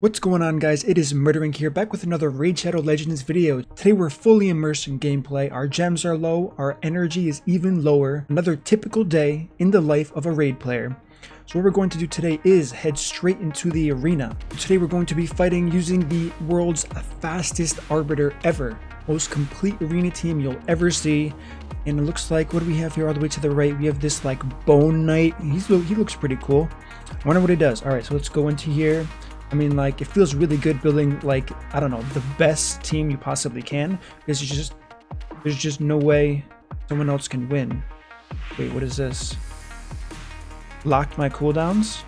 What's going on, guys? It is MurderInc here, back with another Raid Shadow Legends video. Today we're fully immersed in gameplay, our gems are low, our energy is even lower. Another typical day in the life of a raid player. So what we're going to do today is head straight into the arena. Today we're going to be fighting using the world's fastest arbiter ever. Most complete arena team you'll ever see. And it looks like, what do we have here all the way to the right? We have this like Bone Knight. He looks pretty cool. I wonder what he does. Alright, so let's go into here. I mean, like, it feels really good building, like, I don't know, the best team you possibly can. Because there's just no way someone else can win. Wait, what is this? Locked my cooldowns?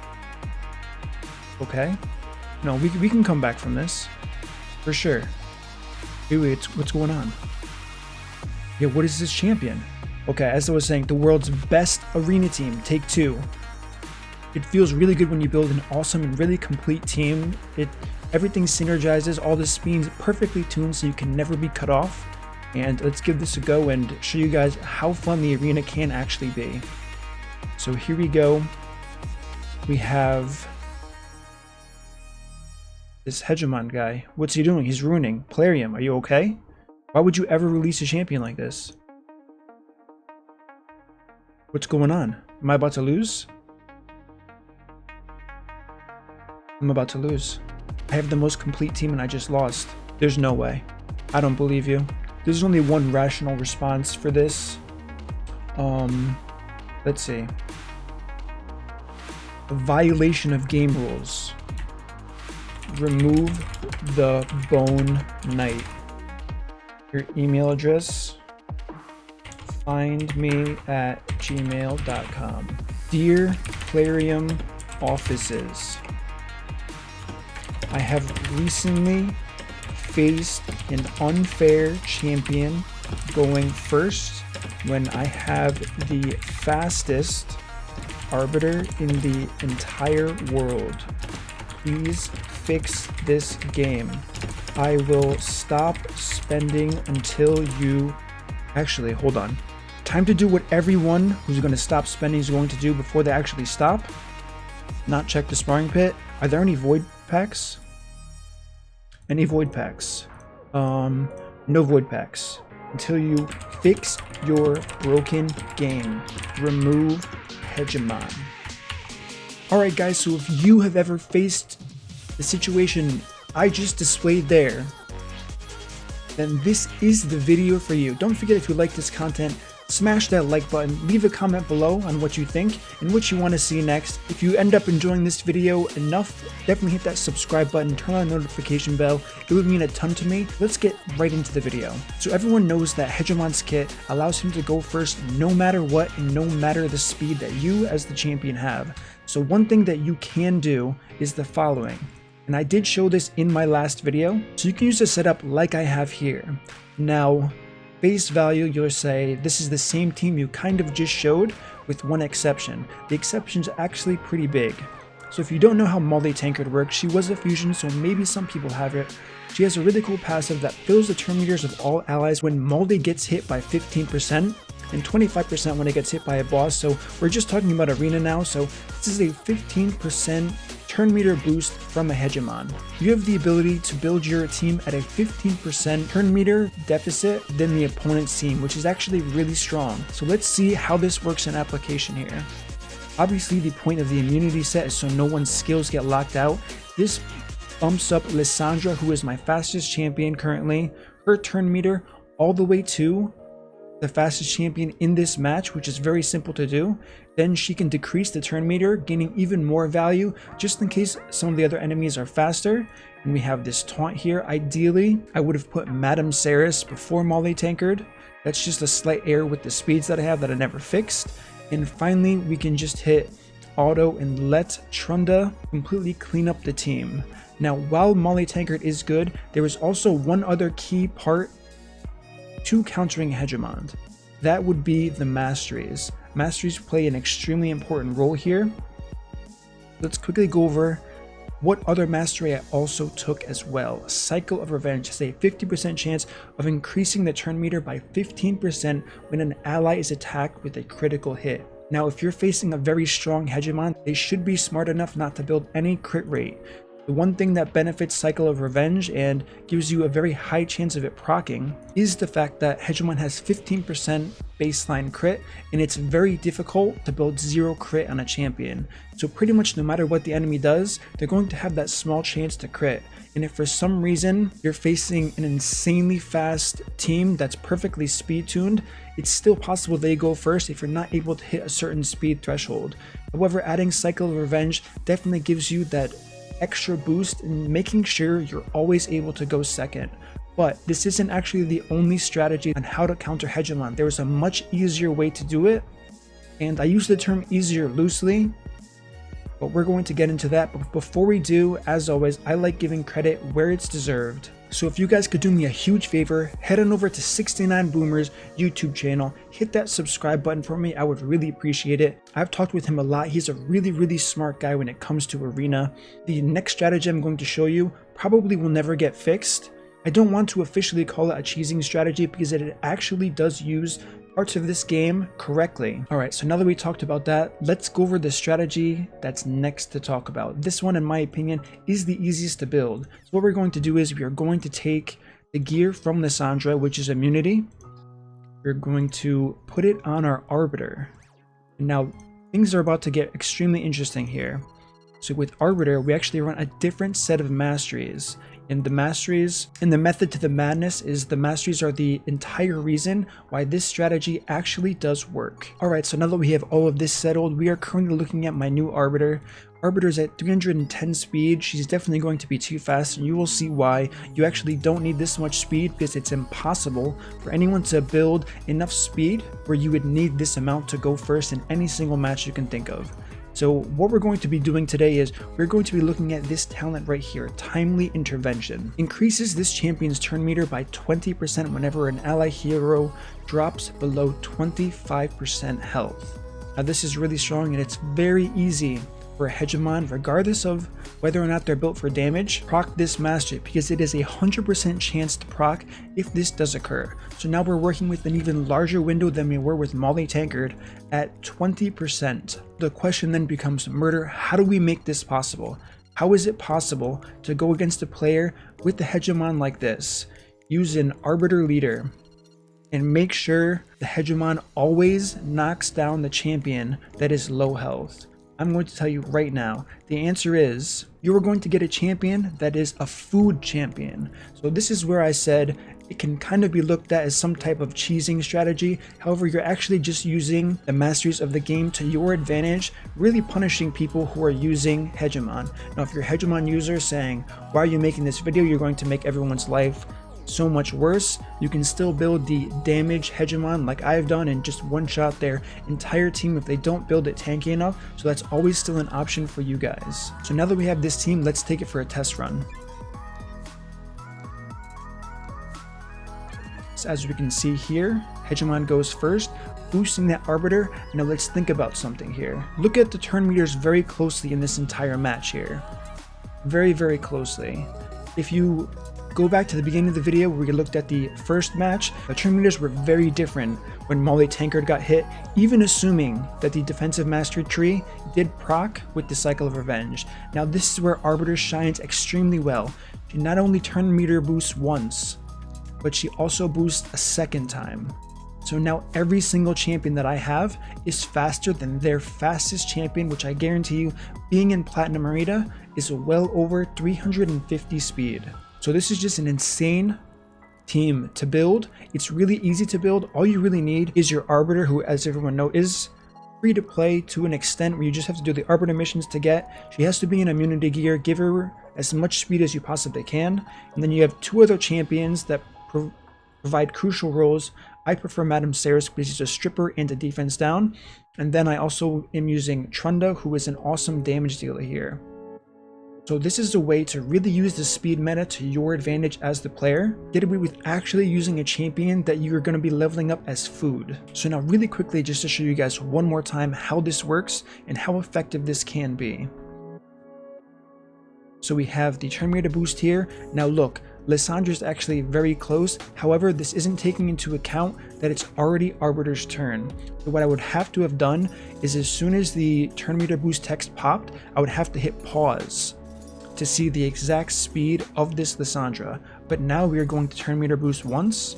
Okay. No, we can come back from this. For sure. Wait, what's going on? Yeah, what is this champion? Okay, as I was saying, the world's best arena team, take two. It feels really good when you build an awesome and really complete team. Everything synergizes, all the speeds perfectly tuned so you can never be cut off. And let's give this a go and show you guys how fun the arena can actually be. So here we go. We have this Hegemon guy. What's he doing? He's ruining. Plarium, are you okay? Why would you ever release a champion like this? What's going on? Am I about to lose? I'm about to lose. I have the most complete team and I just lost. There's no way. I don't believe you. There's only one rational response for this. Let's see. A violation of game rules. Remove the Bone Knight. Your email address. Find me at gmail.com. Dear Plarium Offices. I have recently faced an unfair champion going first when I have the fastest arbiter in the entire world. Please fix this game. I will stop spending until you... Actually, hold on. Time to do what everyone who's going to stop spending is going to do before they actually stop. Not check the sparring pit. Are there any void packs? Any void packs? No void packs. Until you fix your broken game. Remove Hegemon. Alright guys, so if you have ever faced the situation I just displayed there, then this is the video for you. Don't forget, if you like this content, smash that like button, leave a comment below on what you think and what you want to see next. If you end up enjoying this video enough, definitely hit that subscribe button, turn on the notification bell. It would mean a ton to me. Let's get right into the video. So everyone knows that Hegemon's kit allows him to go first no matter what and no matter the speed that you as the champion have. So one thing that you can do is the following. And I did show this in my last video. So you can use a setup like I have here. Now, face value, you'll say this is the same team you kind of just showed with one exception. The exception's actually pretty big. So if you don't know how Molly Tankard works, she was a fusion, so maybe some people have it. She has a really cool passive that fills the turn meters of all allies when Molly gets hit by 15% and 25% when it gets hit by a boss. So we're just talking about arena now, so this is a 15% turn meter boost from a Hegemon. You have the ability to build your team at a 15% turn meter deficit than the opponent's team, which is actually really strong. So let's see how this works in application here. Obviously, the point of the immunity set is so no one's skills get locked out. This bumps up Lissandra, who is my fastest champion currently, her turn meter all the way to the fastest champion in this match, which is very simple to do. Then she can decrease the turn meter, gaining even more value just in case some of the other enemies are faster. And we have this taunt here. Ideally, I would have put Madame Saris before Molly Tankard. That's just a slight error with the speeds that I have that I never fixed. And finally, we can just hit auto and let Trunda completely clean up the team. Now, while Molly Tankard is good, there is also one other key part to countering Hegemon. That would be the masteries. Masteries play an extremely important role here. Let's quickly go over what other mastery I also took as well. Cycle of Revenge has a 50% chance of increasing the turn meter by 15% when an ally is attacked with a critical hit. Now, if you're facing a very strong Hegemon, they should be smart enough not to build any crit rate. The one thing that benefits Cycle of Revenge and gives you a very high chance of it proccing is the fact that Hegemon has 15% baseline crit, and it's very difficult to build 0 crit on a champion. So pretty much no matter what the enemy does, they're going to have that small chance to crit. And if for some reason you're facing an insanely fast team that's perfectly speed tuned, it's still possible they go first if you're not able to hit a certain speed threshold. However, adding Cycle of Revenge definitely gives you that extra boost in making sure you're always able to go second. But this isn't actually the only strategy on how to counter Hegemon. There is a much easier way to do it, and I use the term easier loosely, but we're going to get into that. But before we do, as always, I like giving credit where it's deserved. So if you guys could do me a huge favor, head on over to 69 Boomers YouTube channel, hit that subscribe button for me. I would really appreciate it. I've talked with him a lot. He's a really smart guy when it comes to Arena. The next strategy I'm going to show you probably will never get fixed. I don't want to officially call it a cheesing strategy because it actually does use parts of this game correctly. Alright, so now that we talked about that, let's go over the strategy that's next to talk about. This one, in my opinion, is the easiest to build. So what we're going to do is we are going to take the gear from Lissandra, which is immunity. We're going to put it on our Arbiter. And now, things are about to get extremely interesting here. So with Arbiter, we actually run a different set of masteries. And the masteries, and the method to the madness is the masteries are the entire reason why this strategy actually does work. Alright, so now that we have all of this settled, we are currently looking at my new Arbiter. Arbiter's at 310 speed. She's definitely going to be too fast, and you will see why. You actually don't need this much speed because it's impossible for anyone to build enough speed where you would need this amount to go first in any single match you can think of. So what we're going to be doing today is we're going to be looking at this talent right here, Timely Intervention. Increases this champion's turn meter by 20% whenever an ally hero drops below 25% health. Now this is really strong, and it's very easy for a Hegemon, regardless of whether or not they're built for damage, proc this mastery because it is a 100% chance to proc if this does occur. So now we're working with an even larger window than we were with Molly Tankard at 20%. The question then becomes, Murder, how do we make this possible? How is it possible to go against a player with the Hegemon like this? Use an Arbiter leader and make sure the Hegemon always knocks down the champion that is low health. I'm going to tell you right now, the answer is you are going to get a champion that is a food champion. So this is where I said it can kind of be looked at as some type of cheesing strategy. However, you're actually just using the masteries of the game to your advantage, really punishing people who are using Hegemon. Now, if you're a Hegemon user saying, why are you making this video? You're going to make everyone's life so much worse. You can still build the damage Hegemon like I've done and just one shot their entire team if they don't build it tanky enough. So that's always still an option for you guys. So now that we have this team, let's take it for a test run. So as we can see here, Hegemon goes first, boosting that Arbiter. Now let's think about something here. Look at the turn meters very closely in this entire match here. Very closely. If you go back to the beginning of the video where we looked at the first match, the turn meters were very different when Molly Tankard got hit, even assuming that the defensive mastery tree did proc with the Cycle of Revenge. Now this is where Arbiter shines extremely well. She not only turn meter boosts once, but she also boosts a second time. So now every single champion that I have is faster than their fastest champion, which I guarantee you, being in Platinum Arena, is well over 350 speed. So this is just an insane team to build. It's really easy to build. All you really need is your Arbiter, who, as everyone knows, is free to play to an extent where you just have to do the Arbiter missions to get. She has to be in immunity gear. Give her as much speed as you possibly can. And then you have two other champions that provide crucial roles. I prefer Madame Ceres because she's a stripper and a defense down. And then I also am using Trunda, who is an awesome damage dealer here. So this is a way to really use the speed meta to your advantage as the player. Get away with actually using a champion that you're going to be leveling up as food. So now really quickly, just to show you guys one more time how this works and how effective this can be. So we have the turn meter boost here. Now look, Lissandra's actually very close. However, this isn't taking into account that it's already Arbiter's turn. So what I would have to have done is as soon as the turn meter boost text popped, I would have to hit pause. to see the exact speed of this Lysandra, but now we are going to turn meter boost once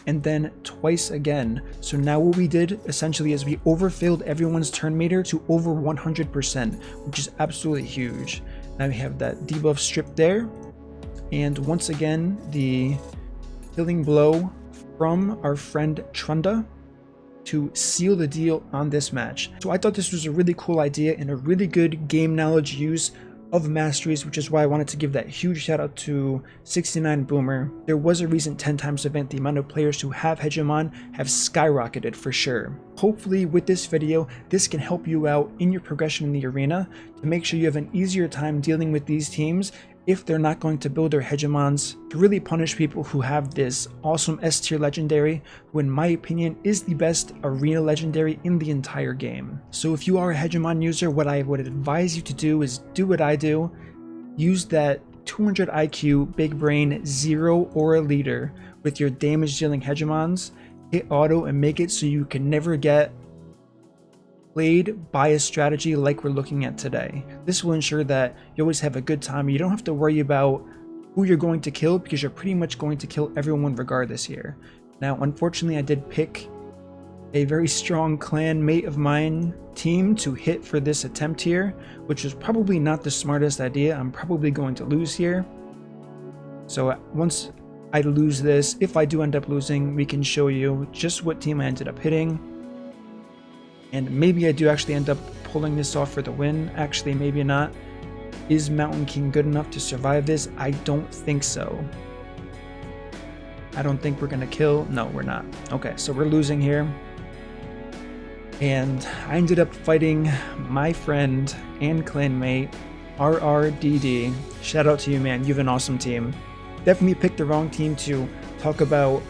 and then twice again. So now what we did essentially is we overfilled everyone's turn meter to over 100%, which is absolutely huge. Now we have that debuff stripped there, and once again the killing blow from our friend Trunda to seal the deal on this match. So I thought this was a really cool idea and a really good game knowledge use of masteries, which is why I wanted to give that huge shout out to 69 Boomer. There was a recent 10 times event. The amount of players who have Hegemon have skyrocketed for sure. Hopefully with this video, this can help you out in your progression in the arena to make sure you have an easier time dealing with these teams if they're not going to build their Hegemons, to really punish people who have this awesome S tier legendary, who in my opinion is the best arena legendary in the entire game. So if you are a Hegemon user, what I would advise you to do is do what I do. Use that 200 IQ big brain 0 aura leader with your damage dealing Hegemons, hit auto and make it so you can never get played by a strategy like we're looking at today. This will ensure that you always have a good time. You don't have to worry about who you're going to kill because you're pretty much going to kill everyone regardless here. Now, unfortunately, I did pick a very strong clan mate of mine team to hit for this attempt here, which is probably not the smartest idea. I'm probably going to lose here. So once I lose this, if I do end up losing, we can show you just what team I ended up hitting. And maybe I do actually end up pulling this off for the win. Actually, maybe not. Is Mountain King good enough to survive this? I don't think so. I don't think we're going to kill. No, we're not. Okay, so we're losing here. And I ended up fighting my friend and clanmate, RRDD. Shout out to you, man. You have an awesome team. Definitely picked the wrong team to talk about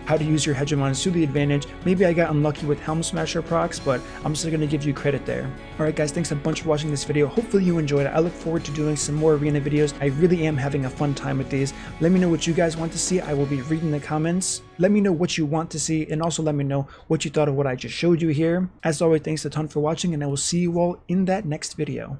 how to use your Hegemons to the advantage. Maybe I got unlucky with Helm Smasher procs, but I'm still going to give you credit there. Alright guys, thanks a bunch for watching this video. Hopefully you enjoyed it. I look forward to doing some more arena videos. I really am having a fun time with these. Let me know what you guys want to see. I will be reading the comments. Let me know what you want to see, and also let me know what you thought of what I just showed you here. As always, thanks a ton for watching, and I will see you all in that next video.